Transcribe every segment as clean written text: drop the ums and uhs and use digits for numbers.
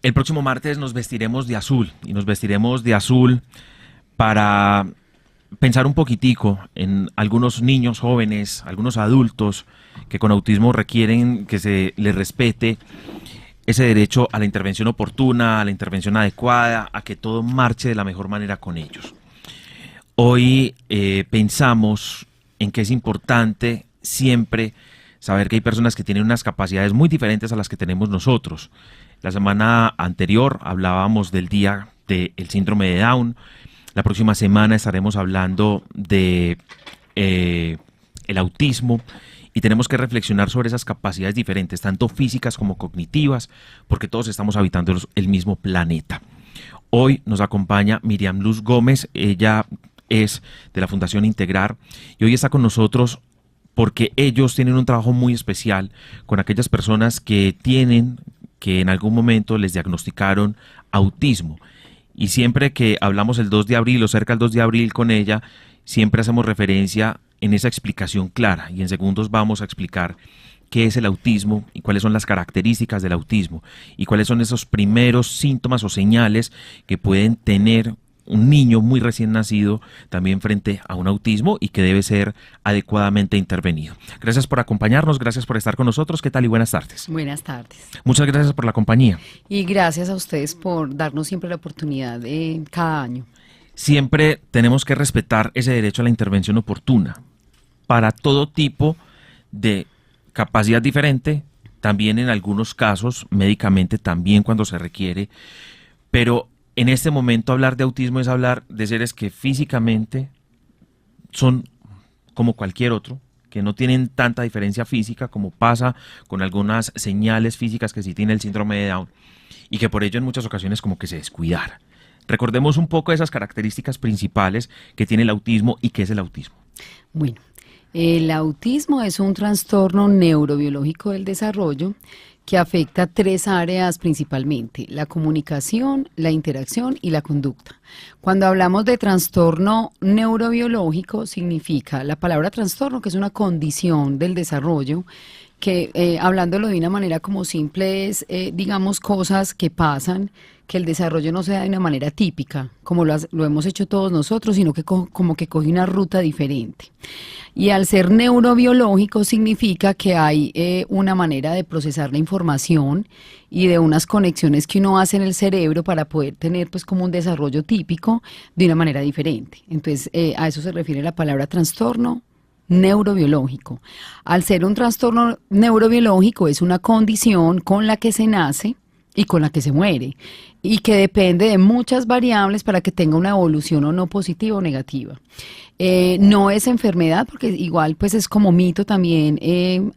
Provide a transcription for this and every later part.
El próximo martes nos vestiremos de azul y nos vestiremos de azul para pensar un poquitico en algunos niños jóvenes, algunos adultos que con autismo requieren que se les respete ese derecho a la intervención oportuna, a la intervención adecuada, a que todo marche de la mejor manera con ellos. Hoy pensamos en que es importante siempre saber que hay personas que tienen unas capacidades muy diferentes a las que tenemos nosotros. La semana anterior hablábamos del día del síndrome de Down. La próxima semana estaremos hablando de el autismo y tenemos que reflexionar sobre esas capacidades diferentes, tanto físicas como cognitivas, porque todos estamos habitando el mismo planeta. Hoy nos acompaña Miriam Luz Gómez, ella es de la Fundación Integrar y hoy está con nosotros porque ellos tienen un trabajo muy especial con aquellas personas que en algún momento les diagnosticaron autismo. Y siempre que hablamos el 2 de abril o cerca del 2 de abril con ella, siempre hacemos referencia en esa explicación clara y en segundos vamos a explicar qué es el autismo y cuáles son las características del autismo y cuáles son esos primeros síntomas o señales que pueden tener un niño muy recién nacido también frente a un autismo y que debe ser adecuadamente intervenido. Gracias por acompañarnos, gracias por estar con nosotros. ¿Qué tal y buenas tardes? Buenas tardes. Muchas gracias por la compañía. Y gracias a ustedes por darnos siempre la oportunidad de cada año. Siempre tenemos que respetar ese derecho a la intervención oportuna para todo tipo de capacidad diferente, también en algunos casos médicamente, también cuando se requiere, pero en este momento hablar de autismo es hablar de seres que físicamente son como cualquier otro, que no tienen tanta diferencia física como pasa con algunas señales físicas que sí tiene el síndrome de Down y que por ello en muchas ocasiones como que se descuidara. Recordemos un poco esas características principales que tiene el autismo y qué es el autismo. Bueno, el autismo es un trastorno neurobiológico del desarrollo que afecta 3 áreas principalmente: la comunicación, la interacción y la conducta. Cuando hablamos de trastorno neurobiológico, significa la palabra trastorno, que es una condición del desarrollo, que hablándolo de una manera como simple es, digamos, cosas que pasan, que el desarrollo no se da de una manera típica, como lo hemos hecho todos nosotros, sino que como que coge una ruta diferente. Y al ser neurobiológico significa que hay una manera de procesar la información y de unas conexiones que uno hace en el cerebro para poder tener pues como un desarrollo típico de una manera diferente. Entonces a eso se refiere la palabra trastorno neurobiológico. Al ser un trastorno neurobiológico es una condición con la que se nace y con la que se muere, y que depende de muchas variables para que tenga una evolución o no positiva o negativa. No es enfermedad, porque igual pues es como mito también,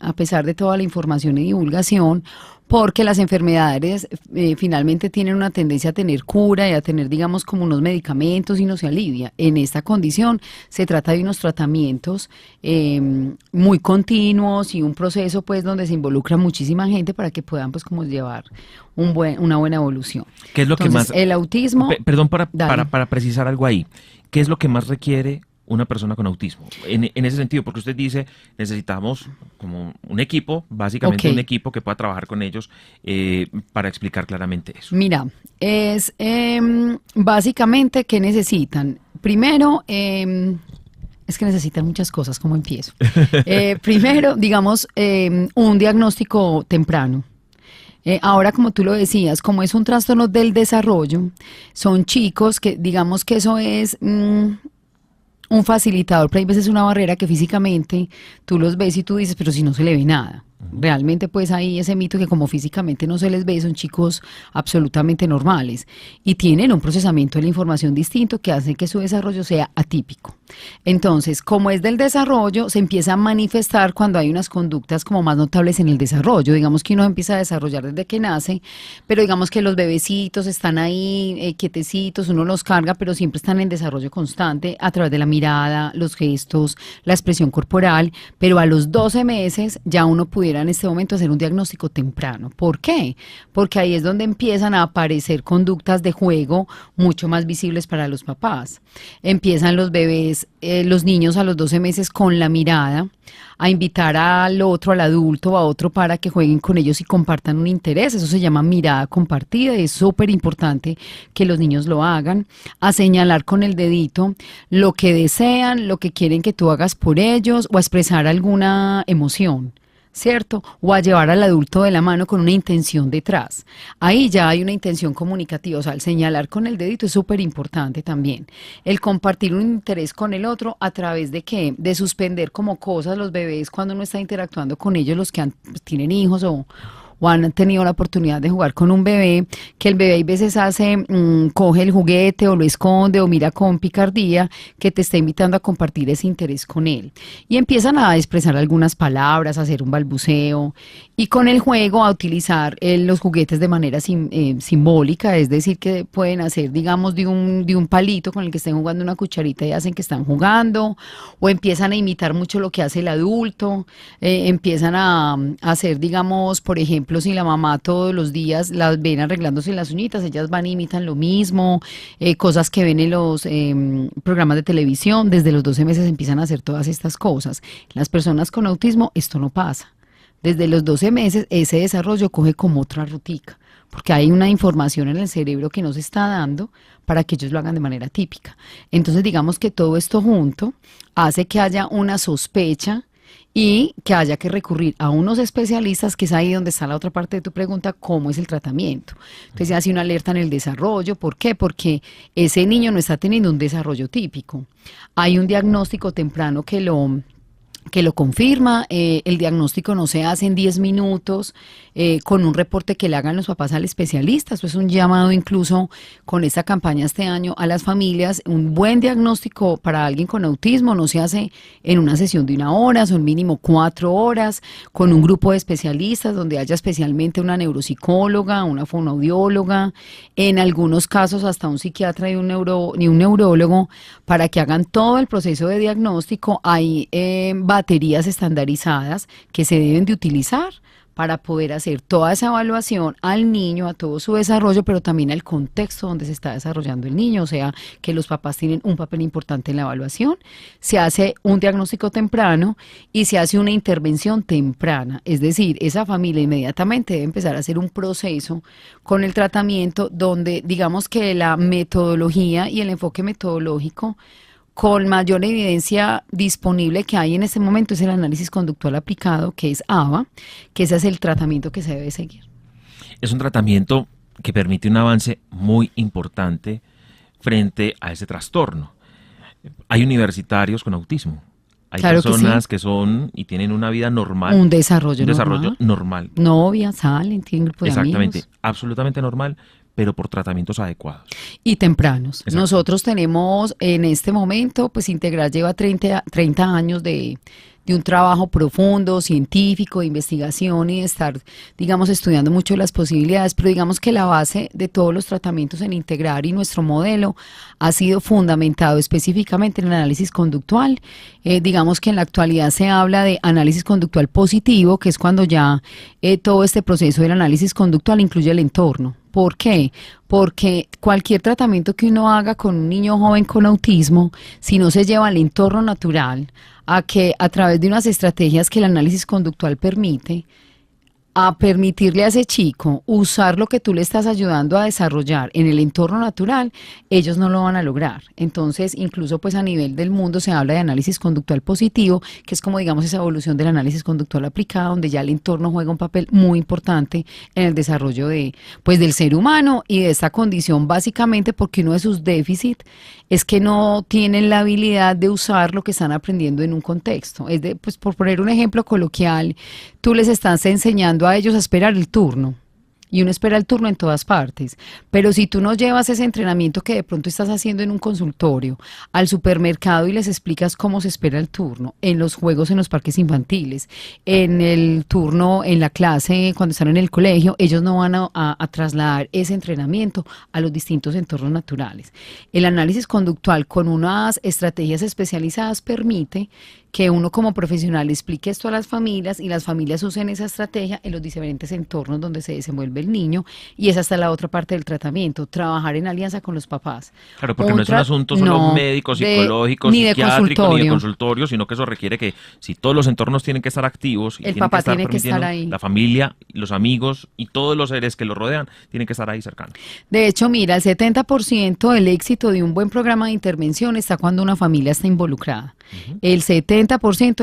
a pesar de toda la información y divulgación, porque las enfermedades finalmente tienen una tendencia a tener cura y a tener, digamos, como unos medicamentos y no se alivia. En esta condición se trata de unos tratamientos muy continuos y un proceso pues donde se involucra muchísima gente para que puedan pues como llevar una buena evolución. ¿Qué es lo Entonces, que más? El autismo... Perdón, para precisar algo ahí. ¿Qué es lo que más requiere una persona con autismo? En ese sentido, porque usted dice, necesitamos como un equipo, básicamente un equipo que pueda trabajar con ellos para explicar claramente eso. Mira, es básicamente ¿qué necesitan? Primero, es que necesitan muchas cosas, ¿cómo empiezo? Primero, digamos, un diagnóstico temprano. Ahora, como tú lo decías, como es un trastorno del desarrollo, son chicos que, digamos que eso es un facilitador, pero hay veces una barrera que físicamente tú los ves y tú dices, pero si no se le ve nada. Realmente pues hay ese mito que como físicamente no se les ve, son chicos absolutamente normales y tienen un procesamiento de la información distinto que hace que su desarrollo sea atípico. Entonces, como es del desarrollo, se empieza a manifestar cuando hay unas conductas como más notables en el desarrollo. Digamos que uno empieza a desarrollar desde que nace, pero digamos que los bebecitos están ahí quietecitos, uno los carga, pero siempre están en desarrollo constante a través de la mirada, los gestos, la expresión corporal, pero a los 12 meses ya uno pudiera pudiera en este momento hacer un diagnóstico temprano. ¿Por qué? Porque ahí es donde empiezan a aparecer conductas de juego mucho más visibles para los papás. Empiezan los bebés, los niños a los 12 meses con la mirada, a invitar al otro, al adulto o a otro para que jueguen con ellos y compartan un interés. Eso se llama mirada compartida y es súper importante que los niños lo hagan. A señalar con el dedito lo que desean, lo que quieren que tú hagas por ellos o a expresar alguna emoción, ¿cierto? O a llevar al adulto de la mano con una intención detrás. Ahí ya hay una intención comunicativa, o sea, el señalar con el dedito es súper importante también. El compartir un interés con el otro a través de ¿qué? De suspender como cosas los bebés cuando uno está interactuando con ellos, los que tienen hijos o han tenido la oportunidad de jugar con un bebé, que el bebé a veces coge el juguete o lo esconde o mira con picardía, que te está invitando a compartir ese interés con él. Y empiezan a expresar algunas palabras, a hacer un balbuceo y con el juego a utilizar los juguetes de manera simbólica, es decir, que pueden hacer, digamos, de un palito con el que estén jugando una cucharita y hacen que están jugando, o empiezan a imitar mucho lo que hace el adulto, empiezan a hacer, digamos, por ejemplo, si la mamá todos los días las ven arreglándose las uñitas, ellas van e imitan lo mismo, cosas que ven en los programas de televisión, desde los 12 meses empiezan a hacer todas estas cosas. Las personas con autismo esto no pasa. Desde los 12 meses ese desarrollo coge como otra rutica, porque hay una información en el cerebro que no se está dando para que ellos lo hagan de manera típica. Entonces digamos que todo esto junto hace que haya una sospecha y que haya que recurrir a unos especialistas, que es ahí donde está la otra parte de tu pregunta, ¿cómo es el tratamiento? Entonces se hace una alerta en el desarrollo. ¿Por qué? Porque ese niño no está teniendo un desarrollo típico. Hay un diagnóstico temprano que lo confirma. El diagnóstico no se hace en 10 minutos con un reporte que le hagan los papás al especialista. Eso es un llamado incluso con esta campaña este año a las familias. Un buen diagnóstico para alguien con autismo no se hace en una sesión de 1 hora, son mínimo 4 horas, con un grupo de especialistas donde haya especialmente una neuropsicóloga, una fonoaudióloga, en algunos casos hasta un psiquiatra y un neurólogo, para que hagan todo el proceso de diagnóstico. Hay baterías estandarizadas que se deben de utilizar para poder hacer toda esa evaluación al niño, a todo su desarrollo, pero también al contexto donde se está desarrollando el niño, o sea, que los papás tienen un papel importante en la evaluación. Se hace un diagnóstico temprano y se hace una intervención temprana, es decir, esa familia inmediatamente debe empezar a hacer un proceso con el tratamiento donde digamos que la metodología y el enfoque metodológico con mayor evidencia disponible que hay en este momento es el análisis conductual aplicado, que es ABA, que ese es el tratamiento que se debe seguir. Es un tratamiento que permite un avance muy importante frente a ese trastorno. Hay universitarios con autismo. Hay claro personas que son y tienen una vida normal. Un desarrollo normal. Novia, salen, tienen grupo de Exactamente, amigos. absolutamente normal, pero por tratamientos adecuados. Y tempranos. Exacto. Nosotros tenemos en este momento, pues Integral lleva 30 años de un trabajo profundo, científico, de investigación y de estar, digamos, estudiando mucho las posibilidades, pero digamos que la base de todos los tratamientos en Integrar y nuestro modelo ha sido fundamentado específicamente en el análisis conductual. Digamos que en la actualidad se habla de análisis conductual positivo, que es cuando ya todo este proceso del análisis conductual incluye el entorno. ¿Por qué? Porque cualquier tratamiento que uno haga con un niño joven con autismo, si no se lleva al entorno natural, a que a través de unas estrategias que el análisis conductual permite, a permitirle a ese chico usar lo que tú le estás ayudando a desarrollar en el entorno natural, ellos no lo van a lograr. Entonces, incluso pues a nivel del mundo se habla de análisis conductual positivo, que es como digamos esa evolución del análisis conductual aplicado, donde ya el entorno juega un papel muy importante en el desarrollo del ser humano y de esta condición, básicamente porque uno de sus déficits es que no tienen la habilidad de usar lo que están aprendiendo en un contexto. Pues por poner un ejemplo coloquial, tú les estás enseñando a ellos a esperar el turno. Y uno espera el turno en todas partes, pero si tú no llevas ese entrenamiento que de pronto estás haciendo en un consultorio al supermercado y les explicas cómo se espera el turno, en los juegos en los parques infantiles, en el turno en la clase cuando están en el colegio, ellos no van a trasladar ese entrenamiento a los distintos entornos naturales. El análisis conductual con unas estrategias especializadas permite que uno como profesional explique esto a las familias y las familias usen esa estrategia en los diferentes entornos donde se desenvuelve el niño, y esa está la otra parte del tratamiento, trabajar en alianza con los papás. Claro, porque no es un asunto solo médico, psicológico, ni psiquiátrico, ni de consultorio, sino que eso requiere que si todos los entornos tienen que estar activos, y el papá tiene que estar ahí. La familia, los amigos y todos los seres que lo rodean tienen que estar ahí cercanos. De hecho, mira, el 70% del éxito de un buen programa de intervención está cuando una familia está involucrada. El 70%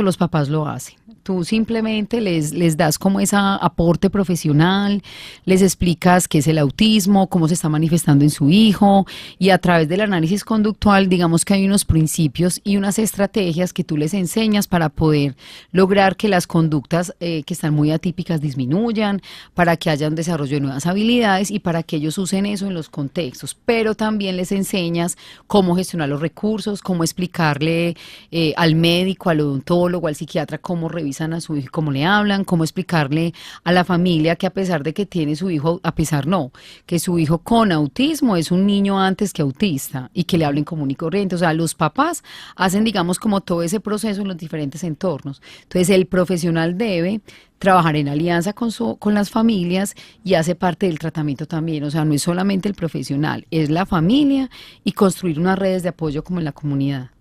los papás lo hacen. Tú simplemente les das como ese aporte profesional, les explicas qué es el autismo, cómo se está manifestando en su hijo, y a través del análisis conductual, digamos que hay unos principios y unas estrategias que tú les enseñas para poder lograr que las conductas que están muy atípicas disminuyan, para que haya un desarrollo de nuevas habilidades y para que ellos usen eso en los contextos. Pero también les enseñas cómo gestionar los recursos, cómo explicarle al médico, al odontólogo, al psiquiatra, cómo revisar a su hijo, cómo le hablan, cómo explicarle a la familia que a pesar de que tiene su hijo, que su hijo con autismo es un niño antes que autista, y que le hablen común y corriente. O sea, los papás hacen, digamos, como todo ese proceso en los diferentes entornos. Entonces, el profesional debe trabajar en alianza con las familias, y hace parte del tratamiento también. O sea, no es solamente el profesional, es la familia y construir unas redes de apoyo como en la comunidad.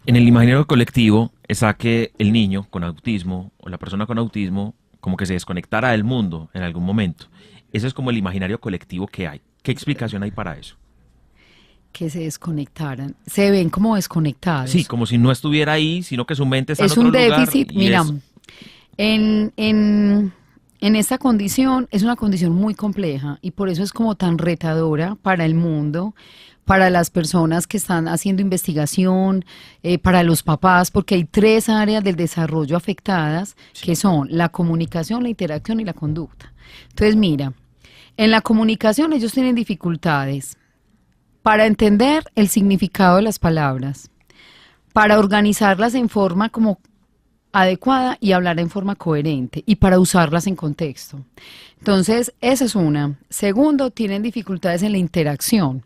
En el imaginario colectivo está que el niño con autismo o la persona con autismo como que se desconectara del mundo en algún momento. Ese es como el imaginario colectivo que hay. ¿Qué explicación hay para eso? Que se desconectaran. Se ven como desconectados. Sí, como si no estuviera ahí, sino que su mente está en otro lugar. Es un déficit, mira, en esta condición es una condición muy compleja, y por eso es como tan retadora para el mundo, para las personas que están haciendo investigación, para los papás, porque hay 3 áreas del desarrollo afectadas, que son la comunicación, la interacción y la conducta. Entonces, mira, en la comunicación ellos tienen dificultades para entender el significado de las palabras, para organizarlas en forma como adecuada y hablar en forma coherente, y para usarlas en contexto. Entonces, esa es una. Segundo, tienen dificultades en la interacción,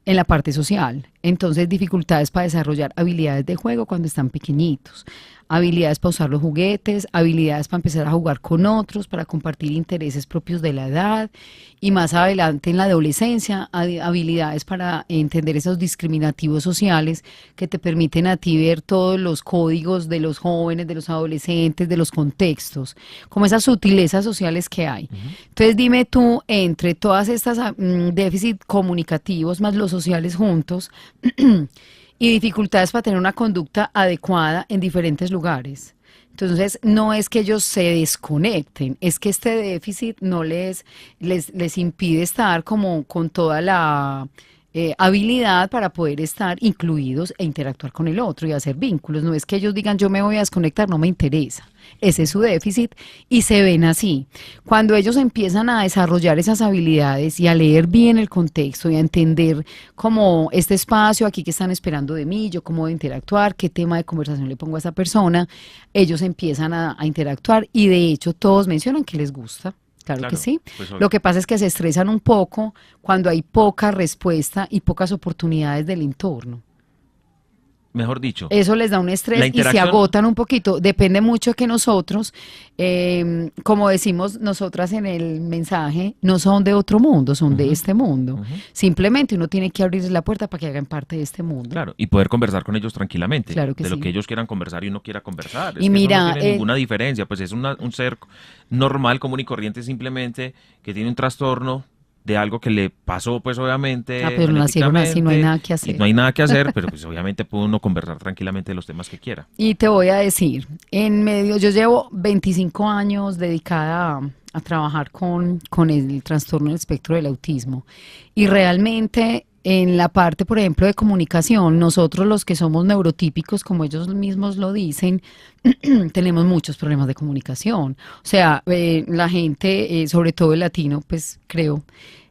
en la parte social. Entonces, dificultades para desarrollar habilidades de juego cuando están pequeñitos, habilidades para usar los juguetes, habilidades para empezar a jugar con otros, para compartir intereses propios de la edad, y más adelante en la adolescencia, habilidades para entender esos discriminativos sociales que te permiten a ti ver todos los códigos de los jóvenes, de los adolescentes, de los contextos, como esas sutilezas sociales que hay. Entonces, dime tú, entre todas estas déficits comunicativos más los sociales juntos, y dificultades para tener una conducta adecuada en diferentes lugares. Entonces, no es que ellos se desconecten, es que este déficit no les impide estar como con toda la habilidad para poder estar incluidos e interactuar con el otro y hacer vínculos. No es que ellos digan, yo me voy a desconectar, no me interesa. Ese es su déficit, y se ven así. Cuando ellos empiezan a desarrollar esas habilidades y a leer bien el contexto y a entender como este espacio aquí que están esperando de mí, yo cómo voy a interactuar, qué tema de conversación le pongo a esa persona, ellos empiezan a interactuar, y de hecho todos mencionan que les gusta. Claro que sí. Pues, lo que pasa es que se estresan un poco cuando hay poca respuesta y pocas oportunidades del entorno. Mejor dicho, eso les da un estrés y se agotan un poquito. Depende mucho de que nosotros, como decimos nosotras en el mensaje, no son de otro mundo, son de este mundo. Simplemente uno tiene que abrirles la puerta para que hagan parte de este mundo. Claro, y poder conversar con ellos tranquilamente. Claro que de sí. lo que ellos quieran conversar y uno quiera conversar. Y mira, no tiene ninguna diferencia, pues es un ser normal, común y corriente, simplemente que tiene un trastorno de algo que le pasó, pues obviamente. Pero nacieron así, no hay nada que hacer. No hay nada que hacer, pero pues obviamente puede uno conversar tranquilamente de los temas que quiera. Y te voy a decir, yo llevo 25 años dedicada a trabajar con el trastorno del espectro del autismo, y realmente en la parte, por ejemplo, de comunicación, nosotros los que somos neurotípicos, como ellos mismos lo dicen, tenemos muchos problemas de comunicación. O sea, la gente, sobre todo el latino, pues creo,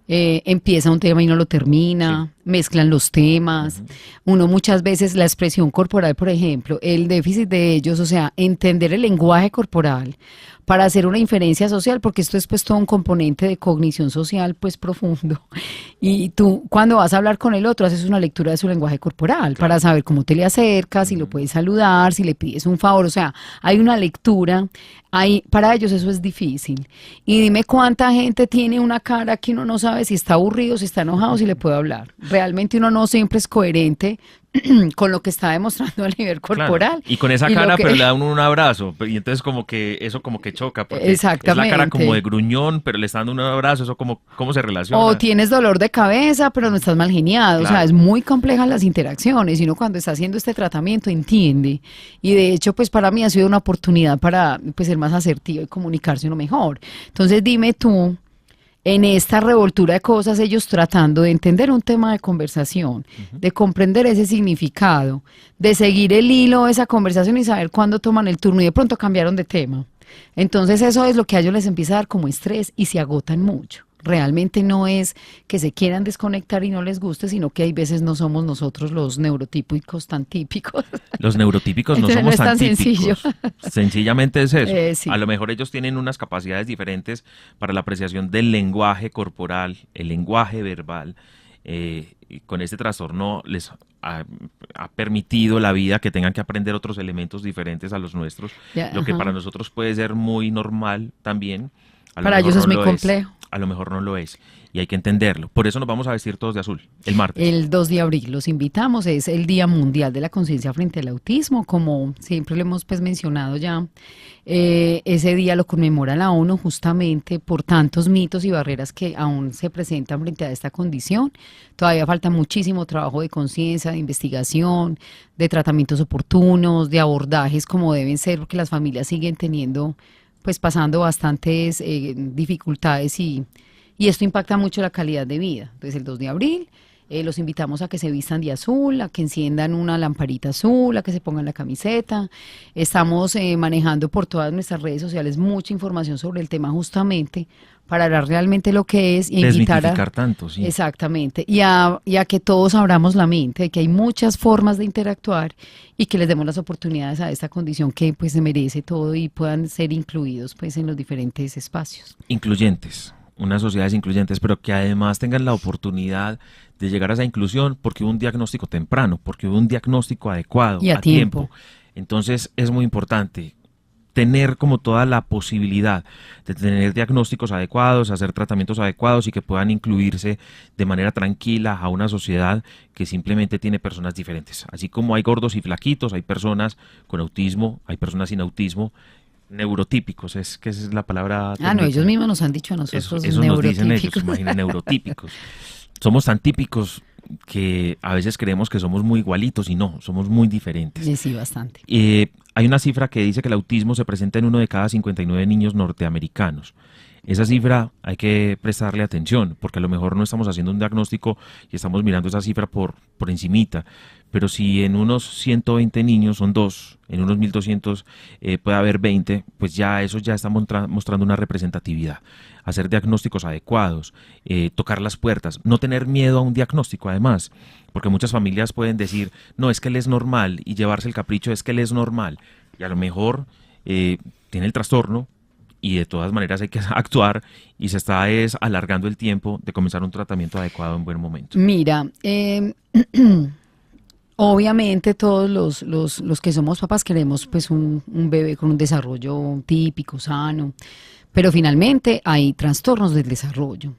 empieza un tema y no lo termina, mezclan los temas. Uno muchas veces, la expresión corporal, por ejemplo, el déficit de ellos, o sea, entender el lenguaje corporal para hacer una inferencia social, porque esto es pues todo un componente de cognición social pues profundo. Y tú cuando vas a hablar con el otro haces una lectura de su lenguaje corporal para saber cómo te le acercas, si lo puedes saludar, si le pides un favor, o sea, hay una lectura. Para ellos eso es difícil. Y dime cuánta gente tiene una cara que uno no sabe si está aburrido, si está enojado, si le puede hablar. Realmente uno no siempre es coherente con lo que está demostrando a nivel corporal. Claro. Y con esa cara, pero le dan un abrazo. Y entonces como que eso como que choca. Porque es la cara como de gruñón, pero le está dando un abrazo. Eso como, ¿cómo se relaciona? O tienes dolor de cabeza, pero no estás mal geniado. Claro. O sea, es muy complejas las interacciones. Y uno cuando está haciendo este tratamiento entiende. Y de hecho, pues para mí ha sido una oportunidad para pues, ser más asertivo y comunicarse uno mejor. Entonces dime tú, en esta revoltura de cosas, ellos tratando de entender un tema de conversación, de comprender ese significado, de seguir el hilo de esa conversación y saber cuándo toman el turno y de pronto cambiaron de tema. Entonces eso es lo que a ellos les empieza a dar como estrés y se agotan mucho. Realmente no es que se quieran desconectar y no les guste, sino que hay veces no somos nosotros los neurotípicos tan típicos. Los neurotípicos no somos tan típicos. Sencillo. Sencillamente es eso. Sí. A lo mejor ellos tienen unas capacidades diferentes para la apreciación del lenguaje corporal, el lenguaje verbal. Y con este trastorno les ha permitido la vida que tengan que aprender otros elementos diferentes a los nuestros, lo que para nosotros puede ser muy normal también. Para ellos es muy complejo. A lo mejor no lo es y hay que entenderlo. Por eso nos vamos a vestir todos de azul el martes. El 2 de abril los invitamos, es el Día Mundial de la Conciencia frente al Autismo, como siempre lo hemos pues mencionado ya. Ese día lo conmemora la ONU justamente por tantos mitos y barreras que aún se presentan frente a esta condición. Todavía falta muchísimo trabajo de conciencia, de investigación, de tratamientos oportunos, de abordajes como deben ser, porque las familias siguen teniendo pues pasando bastantes dificultades y esto impacta mucho la calidad de vida. Entonces el 2 de abril los invitamos a que se vistan de azul, a que enciendan una lamparita azul, a que se pongan la camiseta. Estamos manejando por todas nuestras redes sociales mucha información sobre el tema justamente para hablar realmente lo que es y invitar a tanto, sí. Exactamente, y a que todos abramos la mente, de que hay muchas formas de interactuar y que les demos las oportunidades a esta condición que pues se merece todo y puedan ser incluidos pues en los diferentes espacios. Incluyentes, unas sociedades incluyentes, pero que además tengan la oportunidad de llegar a esa inclusión porque hubo un diagnóstico temprano, porque hubo un diagnóstico adecuado y a tiempo. Entonces es muy importante tener como toda la posibilidad de tener diagnósticos adecuados, hacer tratamientos adecuados y que puedan incluirse de manera tranquila a una sociedad que simplemente tiene personas diferentes. Así como hay gordos y flaquitos, hay personas con autismo, hay personas sin autismo, neurotípicos, es que esa es la palabra técnica. No, ellos mismos nos han dicho a nosotros eso nos dicen ellos, imagina, neurotípicos. Somos tan típicos que a veces creemos que somos muy igualitos y no, somos muy diferentes. Sí, bastante. Hay una cifra que dice que el autismo se presenta en 1 de cada 59 niños norteamericanos. Esa cifra hay que prestarle atención, porque a lo mejor no estamos haciendo un diagnóstico y estamos mirando esa cifra por encimita, pero si en unos 120 niños son 2, en unos 1200 puede haber 20, pues ya eso ya está mostrando una representatividad. Hacer diagnósticos adecuados, tocar las puertas, no tener miedo a un diagnóstico además, porque muchas familias pueden decir, no, es que él es normal, y llevarse el capricho es que él es normal, y a lo mejor tiene el trastorno, y de todas maneras hay que actuar y se está alargando el tiempo de comenzar un tratamiento adecuado en buen momento. Mira, obviamente todos los que somos papás queremos pues un bebé con un desarrollo típico, sano, pero finalmente hay trastornos del desarrollo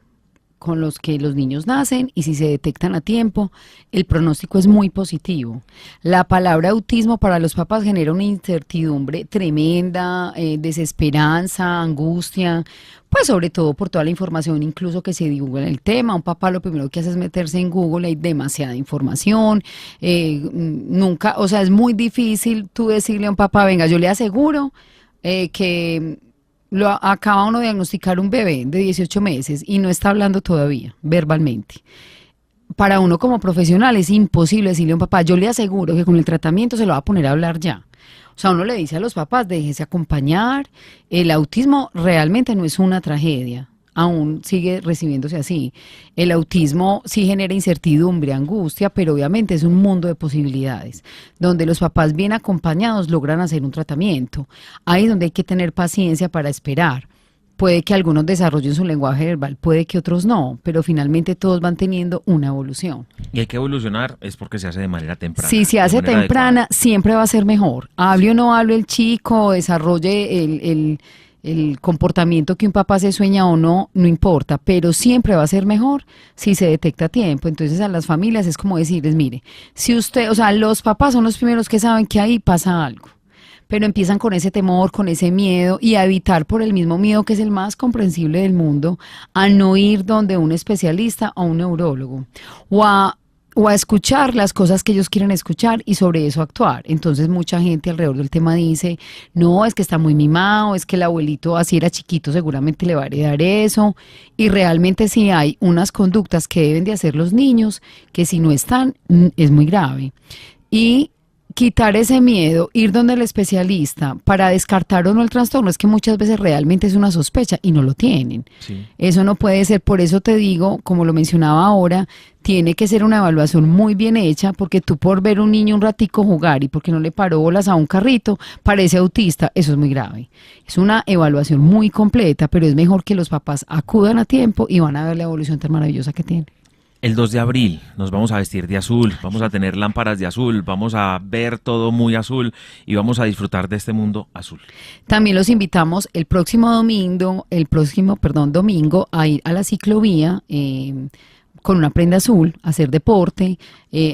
con los que los niños nacen y si se detectan a tiempo, el pronóstico es muy positivo. La palabra autismo para los papás genera una incertidumbre tremenda, desesperanza, angustia, pues sobre todo por toda la información incluso que se divulga en el tema. Un papá lo primero que hace es meterse en Google, hay demasiada información, nunca, o sea, es muy difícil tú decirle a un papá, venga, yo le aseguro que lo acaba uno de diagnosticar un bebé de 18 meses y no está hablando todavía verbalmente. Para uno como profesional es imposible decirle a un papá, yo le aseguro que con el tratamiento se lo va a poner a hablar ya. O sea, uno le dice a los papás, déjese acompañar, el autismo realmente no es una tragedia. aún sigue recibiéndose así. El autismo sí genera incertidumbre, angustia, pero obviamente es un mundo de posibilidades, donde los papás bien acompañados logran hacer un tratamiento. Ahí es donde hay que tener paciencia para esperar. Puede que algunos desarrollen su lenguaje verbal, puede que otros no, pero finalmente todos van teniendo una evolución. Y hay que evolucionar es porque se hace de manera temprana. Si se hace temprana, siempre va a ser mejor. Hable o no hable el chico, desarrolle el comportamiento que un papá se sueña o no, no importa, pero siempre va a ser mejor si se detecta a tiempo. Entonces a las familias es como decirles, mire, si usted, o sea, los papás son los primeros que saben que ahí pasa algo, pero empiezan con ese temor, con ese miedo y a evitar por el mismo miedo que es el más comprensible del mundo, a no ir donde un especialista o un neurólogo o a escuchar las cosas que ellos quieren escuchar y sobre eso actuar. Entonces mucha gente alrededor del tema dice, no, es que está muy mimado, es que el abuelito así era chiquito, seguramente le va a heredar eso. Y realmente sí hay unas conductas que deben de hacer los niños que si no están es muy grave. Y quitar ese miedo, ir donde el especialista para descartar o no el trastorno, es que muchas veces realmente es una sospecha y no lo tienen. Sí. Eso no puede ser, por eso te digo, como lo mencionaba ahora, tiene que ser una evaluación muy bien hecha, porque tú por ver un niño un ratico jugar y porque no le paró bolas a un carrito, parece autista, eso es muy grave. Es una evaluación muy completa, pero es mejor que los papás acudan a tiempo y van a ver la evolución tan maravillosa que tiene. El 2 de abril nos vamos a vestir de azul, vamos a tener lámparas de azul, vamos a ver todo muy azul y vamos a disfrutar de este mundo azul. También los invitamos el próximo domingo, domingo a ir a la ciclovía con una prenda azul, a hacer deporte,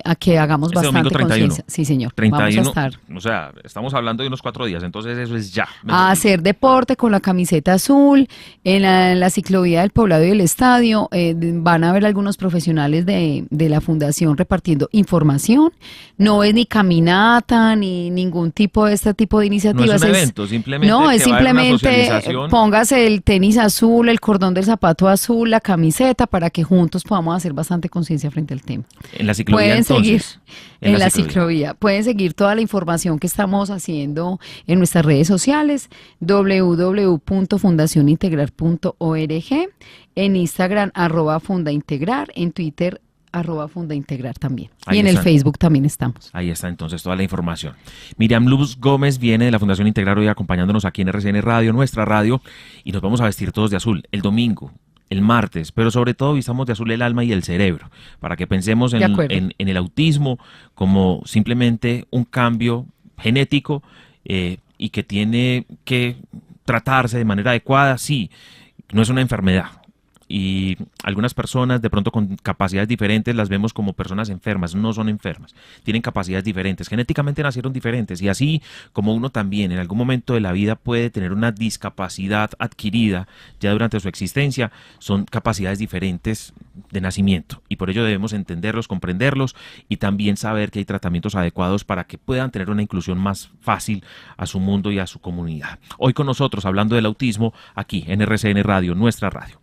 a que hagamos Este bastante domingo 31. conciencia. Sí, señor. 31, vamos a estar. o sea, estamos hablando de unos 4 días, entonces eso es ya. A hacer deporte con la camiseta azul, en la ciclovía del Poblado y el Estadio, van a haber algunos profesionales de la fundación repartiendo información, no es ni caminata, ni ningún tipo de este tipo de iniciativas. No es un evento, simplemente no, es que va a haber una simplemente socialización. póngase el tenis azul, el cordón del zapato azul, la camiseta, para que juntos podamos hacer bastante conciencia frente al tema. En la ciclovía Pueden seguir entonces. en la ciclovía. Pueden seguir toda la información que estamos haciendo en nuestras redes sociales, www.fundacionintegrar.org, en Instagram @fundaintegrar, en Twitter @fundaintegrar también. Ahí y en están. el Facebook también estamos. Ahí está entonces toda la información. Miriam Luz Gómez viene de la Fundación Integrar hoy acompañándonos aquí en RCN Radio, nuestra radio, y nos vamos a vestir todos de azul el domingo, el martes, pero sobre todo vistamos de azul el alma y el cerebro, para que pensemos en el autismo como simplemente un cambio genético y que tiene que tratarse de manera adecuada, sí, no es una enfermedad. Y algunas personas de pronto con capacidades diferentes las vemos como personas enfermas, no son enfermas, tienen capacidades diferentes, genéticamente nacieron diferentes y así como uno también en algún momento de la vida puede tener una discapacidad adquirida ya durante su existencia, son capacidades diferentes de nacimiento y por ello debemos entenderlos, comprenderlos y también saber que hay tratamientos adecuados para que puedan tener una inclusión más fácil a su mundo y a su comunidad. Hoy con nosotros hablando del autismo aquí en RCN Radio, nuestra radio.